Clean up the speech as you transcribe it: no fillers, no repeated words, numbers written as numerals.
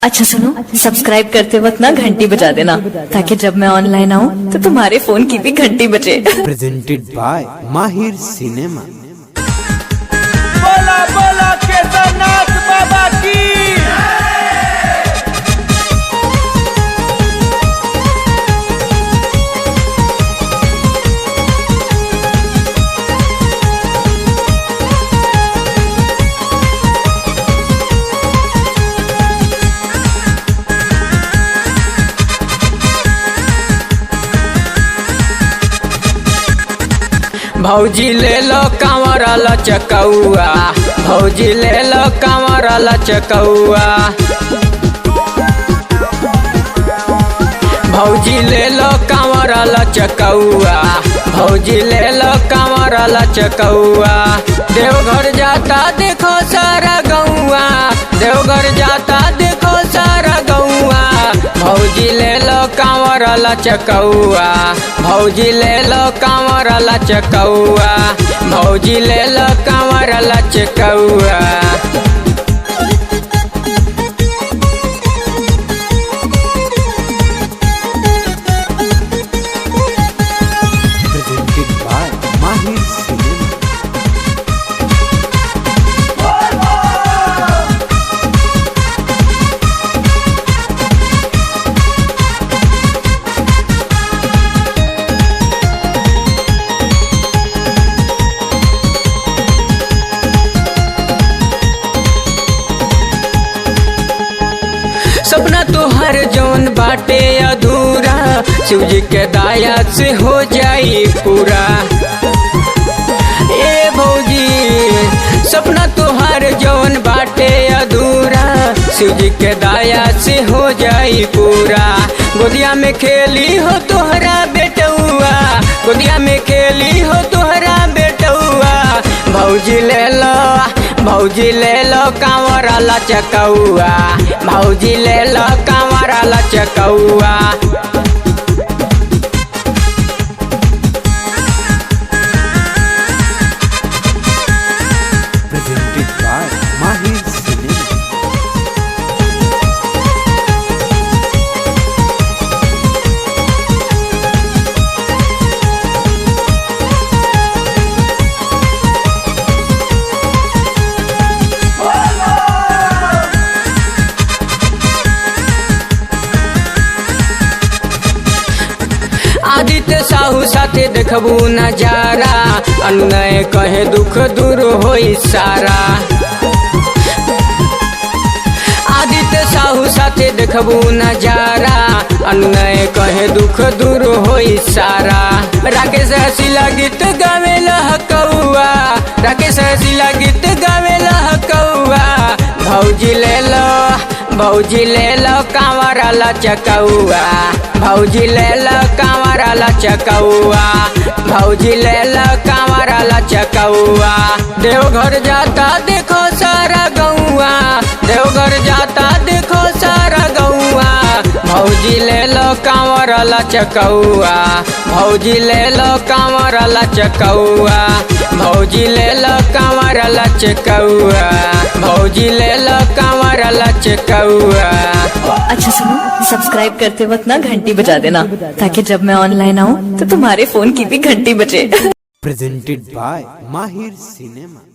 अच्छा सुनो, सब्सक्राइब करते वक्त ना घंटी बजा देना ताकि जब मैं ऑनलाइन आऊँ तो तुम्हारे फोन की भी घंटी बजे। प्रेजेंटेड बाय माहिर सिनेमा। बोला बोला केदारनाथ बाबा की। भौजी ले लो कांवर लचकौआ, भौजी ले लो कांवर लचकौआ, भौजी ले लो कांवर लचकौआ, भौजी ले लो कांवर लचकौआ। देवघर जाता देखो सारा गौआ, देवघर जाता देखो सारा गौआ। भौजी ले लो कांवर लचकौआ, भौजी ले लो कांवर लचकौआ, भौजी ले लो कांवर लचकौआ। प्रेजेंटेड बाय माहिर सिनेमा। सपना तोहर जौन बाटे अधूरा, शिव जी के दया से हो जाई पूरा। ए भौजी सपना तोहर जौन बाटे अधूरा, शिव जी के दया से हो जाई पूरा। गोदिया में खेली हो तोहरा बेटुआ, गोदिया में खेली हो तोहरा बेटुआ। भौजी ले लो, भौजी ले लो कांवर लचकौआ, भौजी ले लो कांवर लचकौआ। प्रेजेंटेड बाय माहिर सिनेमा। आदित्य साहू साथे देखबू नजारा, अन्नय कहे दुख दूर होई सारा। आदित्य साहू साथे देखबू नजारा, अन्नय कहे दुख दूर होई सारा। राकेश हसीला गीत गावे लहकौआ, राकेश हसीला गीत गावे लहकौआ। भौजी ले लो, भौजी ले लो कांवर लचकौआ, भौजी ले लो कांवर लचकौआ, भौजी ले लो कांवर लचकौआ। देवघर जाता देखो सारा गौआ, देवघर जाता देखो सारा गौआ। भौजी ले लो कांवर लचकौआ, भौजी ले लो कांवर लचकौआ, भौजी ले लो कांवर लचकौआ, भौजी ले लो कांवर लचकौआ। अच्छा सुनो, सब्सक्राइब करते वक्त ना घंटी बजा देना ताकि जब मैं ऑनलाइन आऊँ तो तुम्हारे फोन की भी घंटी बजे। प्रेजेंटेड बाय माहिर सिनेमा।